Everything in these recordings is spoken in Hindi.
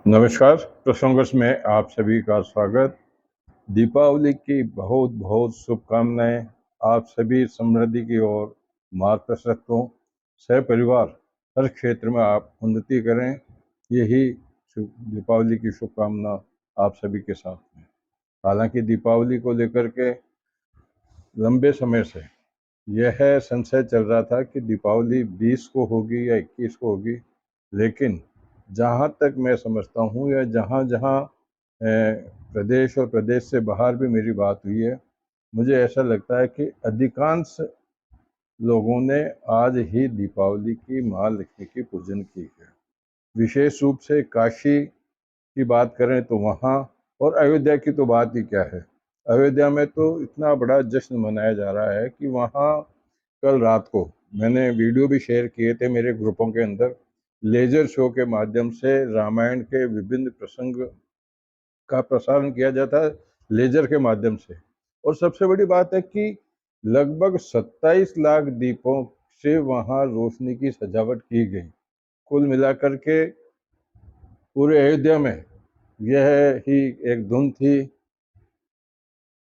नमस्कार। प्रसंगों में आप सभी का स्वागत। दीपावली की बहुत बहुत शुभकामनाएं। आप सभी समृद्धि की ओर मार्गदर्शक हो। सहपरिवार हर क्षेत्र में आप उन्नति करें, यही दीपावली की शुभकामना आप सभी के साथ में। हालांकि दीपावली को लेकर के लंबे समय से यह संशय चल रहा था कि दीपावली 20 को होगी या 21 को होगी, लेकिन जहाँ तक मैं समझता हूँ या जहाँ जहाँ प्रदेश और प्रदेश से बाहर भी मेरी बात हुई है, मुझे ऐसा लगता है कि अधिकांश लोगों ने आज ही दीपावली की महालक्ष्मी की पूजन की है। विशेष रूप से काशी की बात करें तो वहाँ, और अयोध्या की तो बात ही क्या है। अयोध्या में तो इतना बड़ा जश्न मनाया जा रहा है कि वहाँ कल रात को मैंने वीडियो भी शेयर किए थे मेरे ग्रुपों के अंदर। लेजर शो के माध्यम से रामायण के विभिन्न प्रसंग का प्रसारण किया जाता है लेजर के माध्यम से। और सबसे बड़ी बात है कि लगभग 27 लाख दीपों से वहाँ रोशनी की सजावट की गई। कुल मिलाकर के पूरे अयोध्या में यह ही एक धुन थी,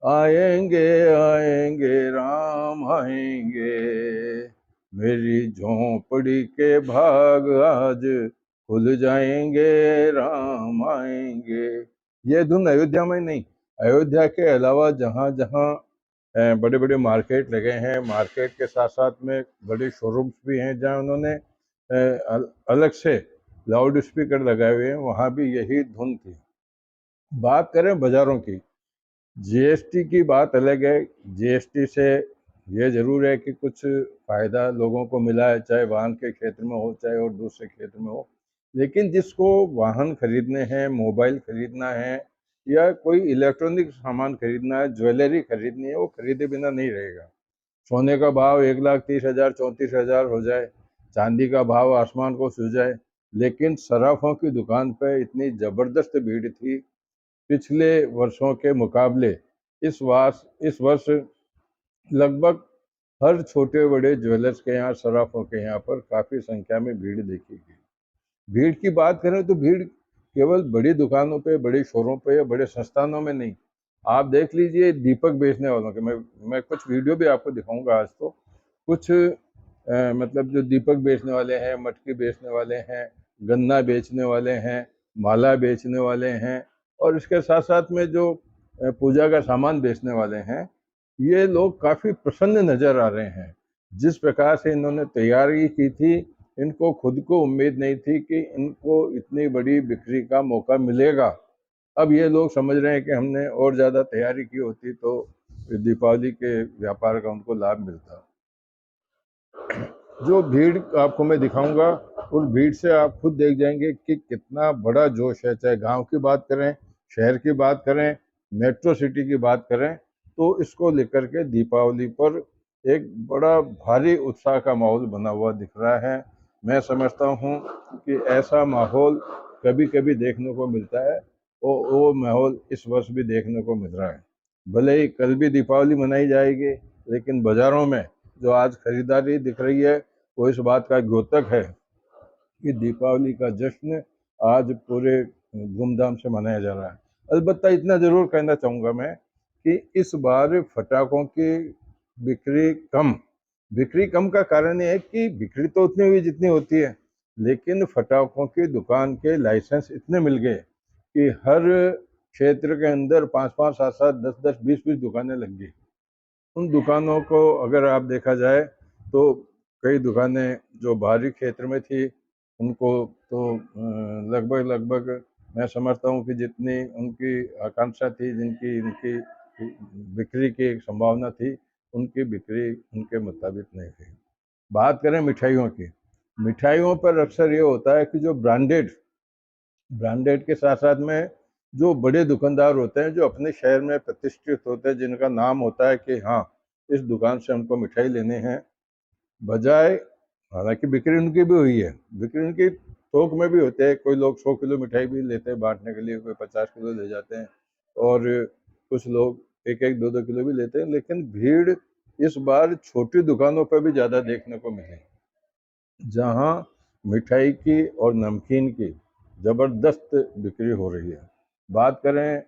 आएंगे आएंगे राम आएंगे, मेरी झोंपड़ी के भाग आज खुल जाएंगे, राम आएंगे। ये धुन अयोध्या में नहीं, अयोध्या के अलावा जहाँ जहाँ बड़े बड़े मार्केट लगे हैं, मार्केट के साथ साथ में बड़े शोरूम्स भी हैं जहाँ उन्होंने अलग से लाउड स्पीकर लगाए हुए हैं, वहाँ भी यही धुन थी। बात करें बाजारों की, जीएसटी की बात अलग है। जीएसटी से ये जरूर है कि कुछ फायदा लोगों को मिला है, चाहे वाहन के क्षेत्र में हो चाहे और दूसरे क्षेत्र में हो। लेकिन जिसको वाहन खरीदने हैं, मोबाइल खरीदना है या कोई इलेक्ट्रॉनिक सामान खरीदना है, ज्वेलरी खरीदनी है, वो खरीदे बिना नहीं रहेगा। सोने का भाव 1,30,000 34,000 हो जाए, चांदी का भाव आसमान को छू जाए, लेकिन सराफों की दुकान पर इतनी जबरदस्त भीड़ थी पिछले वर्षों के मुकाबले। इस वर्ष लगभग हर छोटे बड़े ज्वेलर्स के यहाँ, सराफों के यहाँ पर काफ़ी संख्या में भीड़ देखी गई। भीड़ की बात करें तो भीड़ केवल बड़ी दुकानों पे, बड़े शोरूम पे या बड़े संस्थानों में नहीं। आप देख लीजिए दीपक बेचने वालों के, मैं कुछ वीडियो भी आपको दिखाऊंगा आज। तो कुछ मतलब जो दीपक बेचने वाले हैं, मटकी बेचने वाले हैं, गन्ना बेचने वाले हैं, माला बेचने वाले हैं, और इसके साथ साथ में जो पूजा का सामान बेचने वाले हैं, ये लोग काफ़ी प्रसन्न नज़र आ रहे हैं। जिस प्रकार से इन्होंने तैयारी की थी, इनको खुद को उम्मीद नहीं थी कि इनको इतनी बड़ी बिक्री का मौका मिलेगा। अब ये लोग समझ रहे हैं कि हमने और ज़्यादा तैयारी की होती तो दीपावली के व्यापार का उनको लाभ मिलता। जो भीड़ आपको मैं दिखाऊंगा, उस भीड़ से आप खुद देख जाएंगे कि कितना बड़ा जोश है। चाहे गांव की बात करें, शहर की बात करें, मेट्रो सिटी की बात करें, तो इसको लेकर के दीपावली पर एक बड़ा भारी उत्साह का माहौल बना हुआ दिख रहा है। मैं समझता हूँ कि ऐसा माहौल कभी कभी देखने को मिलता है, और वो माहौल इस वर्ष भी देखने को मिल रहा है। भले ही कल भी दीपावली मनाई जाएगी, लेकिन बाज़ारों में जो आज खरीदारी दिख रही है वो इस बात का द्योतक है कि दीपावली का जश्न आज पूरे धूमधाम से मनाया जा रहा है। अलबत्ता इतना ज़रूर कहना चाहूँगा मैं कि इस बार फटाकों की बिक्री कम का कारण ये है कि बिक्री तो उतनी हुई जितनी होती है, लेकिन फटाकों की दुकान के लाइसेंस इतने मिल गए कि हर क्षेत्र के अंदर 5-5, 7-7, 10-10, 20-20 दुकानें लग गई। उन दुकानों को अगर आप देखा जाए तो कई दुकानें जो बाहरी क्षेत्र में थी, उनको तो लगभग लगभग मैं समझता हूँ कि जितनी उनकी आकांक्षा थी, जिनकी इनकी बिक्री की एक संभावना थी, उनकी बिक्री उनके मुताबिक नहीं थी। बात करें मिठाइयों की, मिठाइयों पर अक्सर ये होता है कि जो ब्रांडेड के साथ साथ में जो बड़े दुकानदार होते हैं, जो अपने शहर में प्रतिष्ठित होते हैं, जिनका नाम होता है कि हाँ इस दुकान से हमको मिठाई लेने हैं, बजाय, हालांकि बिक्री उनकी भी हुई है, बिक्री उनकी थोक में भी होते हैं। कोई लोग 100 किलो मिठाई भी लेते हैं बांटने के लिए, कोई 50 किलो ले जाते हैं, और कुछ लोग एक एक 2-2 किलो भी लेते हैं। लेकिन भीड़ इस बार छोटी दुकानों पर भी ज़्यादा देखने को मिली, जहाँ मिठाई की और नमकीन की ज़बरदस्त बिक्री हो रही है। बात करें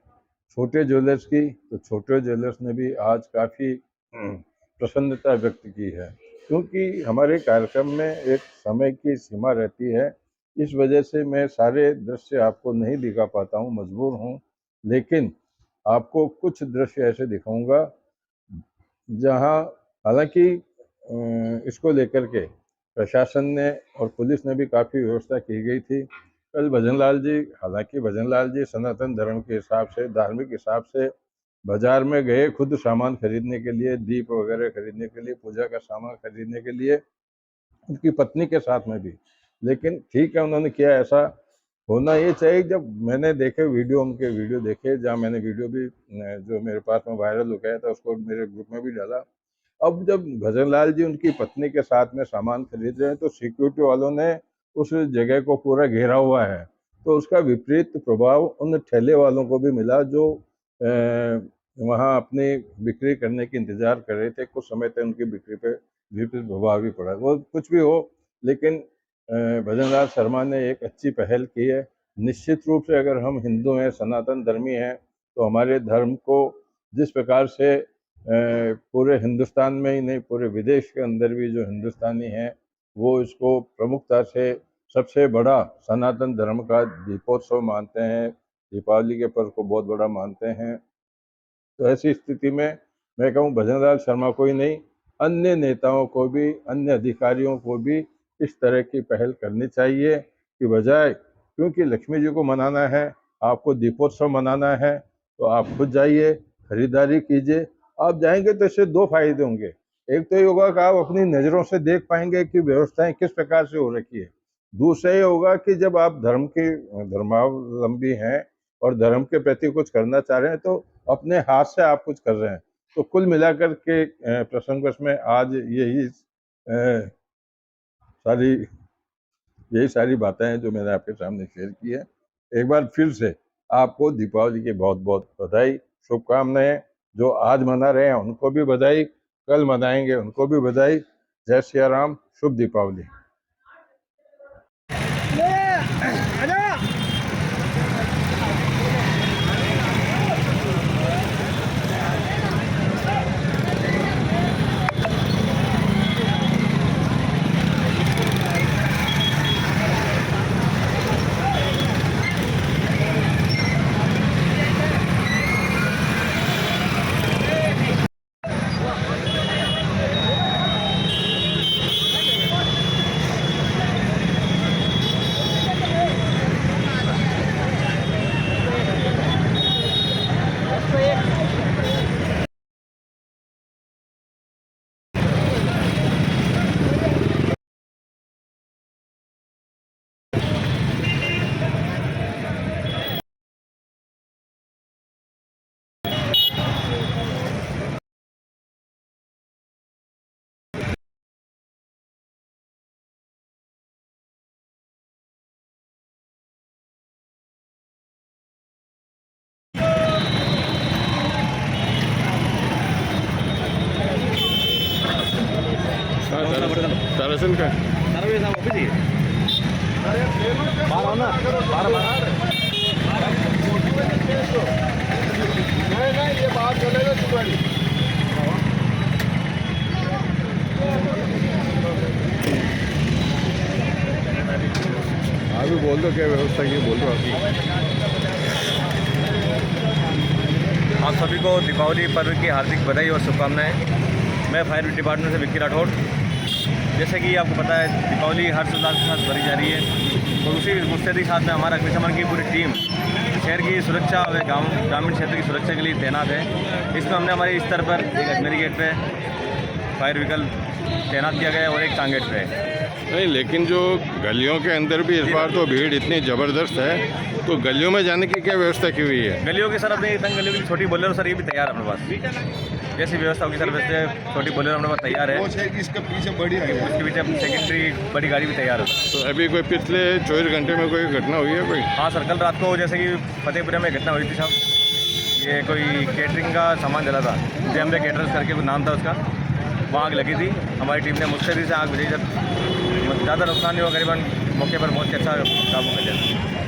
छोटे ज्वेलर्स की, तो छोटे ज्वेलर्स ने भी आज काफ़ी प्रसन्नता व्यक्त की है, क्योंकि हमारे कार्यक्रम में एक समय की सीमा रहती है। इस वजह से मैं सारे दृश्य आपको नहीं दिखा पाता हूँ, मजबूर हूँ, लेकिन आपको कुछ दृश्य ऐसे दिखाऊंगा जहाँ हालांकि इसको लेकर के प्रशासन ने और पुलिस ने भी काफ़ी व्यवस्था की गई थी। कल भजनलाल जी, हालांकि भजनलाल जी सनातन धर्म के हिसाब से, धार्मिक हिसाब से बाजार में गए खुद सामान खरीदने के लिए, दीप वगैरह खरीदने के लिए, पूजा का सामान खरीदने के लिए, उनकी पत्नी के साथ में भी। लेकिन ठीक है, उन्होंने किया, ऐसा होना ये चाहिए। जब मैंने देखे वीडियो, उनके वीडियो देखे, जहाँ मैंने वीडियो भी जो मेरे पास में वायरल हो गया था उसको मेरे ग्रुप में भी डाला। अब जब भजनलाल जी उनकी पत्नी के साथ में सामान खरीद रहे हैं तो सिक्योरिटी वालों ने उस जगह को पूरा घेरा हुआ है, तो उसका विपरीत प्रभाव उन ठेले वालों को भी मिला जो वहाँ अपनी बिक्री करने की इंतजार कर रहे थे। कुछ समय तक उनकी बिक्री पे विपरीत प्रभाव भी पड़ा। वो कुछ भी हो, लेकिन भजनलाल शर्मा ने एक अच्छी पहल की है। निश्चित रूप से अगर हम हिंदू हैं, सनातन धर्मी हैं, तो हमारे धर्म को जिस प्रकार से पूरे हिंदुस्तान में ही नहीं, पूरे विदेश के अंदर भी जो हिंदुस्तानी हैं वो इसको प्रमुखता से सबसे बड़ा सनातन धर्म का दीपोत्सव मानते हैं, दीपावली के पर्व को बहुत बड़ा मानते हैं। तो ऐसी स्थिति में मैं कहूँ भजनलाल शर्मा को ही नहीं, अन्य नेताओं को भी, अन्य अधिकारियों को भी इस तरह की पहल करनी चाहिए कि बजाय, क्योंकि लक्ष्मी जी को मनाना है, आपको दीपोत्सव मनाना है, तो आप खुद जाइए, खरीदारी कीजिए। आप जाएंगे तो इससे दो फायदे होंगे। एक तो ये होगा कि आप अपनी नज़रों से देख पाएंगे कि व्यवस्थाएं किस प्रकार से हो रखी है। दूसरा ये होगा कि जब आप धर्म के धर्मावलंबी हैं और धर्म के प्रति कुछ करना चाह रहे हैं, तो अपने हाथ से आप कुछ कर रहे हैं। तो कुल मिलाकर के प्रसंगवश में आज सारी यही सारी बातें हैं जो मैंने आपके सामने शेयर की है। एक बार फिर से आपको दीपावली की बहुत बहुत बधाई, शुभकामनाएं। जो आज मना रहे हैं उनको भी बधाई, कल मनाएंगे उनको भी बधाई। जय सिया राम, शुभ दीपावली। दरअसल का ये बात चलेगा तुम्हारी। अभी बोल दो क्या व्यवस्था की, बोल दो अभी। आप सभी को दीपावली पर्व की हार्दिक बधाई और शुभकामनाएं। मैं फायर डिपार्टमेंट से विक्की राठौड़। जैसे कि आपको पता है दीपावली हर्षोल्लास के साथ भरी जा रही है, और उसी मुस्तैदी साथ में हमारा अग्निशमन की पूरी टीम शहर की सुरक्षा और ग्रामीण क्षेत्र की सुरक्षा के लिए तैनात है। इसमें हमने हमारे स्तर पर एक अजमेरी गेट पे फायर व्हीकल तैनात किया गया है और एक टांगेट पे है। नहीं, लेकिन जो गलियों के अंदर भी इस बार तो भीड़ इतनी ज़बरदस्त है, तो गलियों में जाने की क्या व्यवस्था की हुई है? गलियों की सर अपनी तंग गलियों की छोटी बोलेरो सर ये भी तैयार है अपने पास। जैसी व्यवस्था होगी सर वैसे छोटी बोलेरो अपने पास तैयार है। इसके पीछे बड़ी उसके पीछे अपनी सेकेंडरी बड़ी गाड़ी भी तैयार है। तो अभी कोई पिछले 24 घंटे में कोई घटना हुई है कोई? हाँ सर, कल रात को जैसे कि फतेहपुरा में घटना हुई थी साहब। ये कोई केटरिंग का सामान जला था, जैम्बे केटरर्स करके कुछ नाम था उसका, वहाँ आग लगी थी। हमारी टीम ने मुस्तैदी से आग बुझाई। सर ज़्यादा नुकसान नहीं हुआ, करीबन मौके पर पहुँच के अच्छा काबू कर लिया।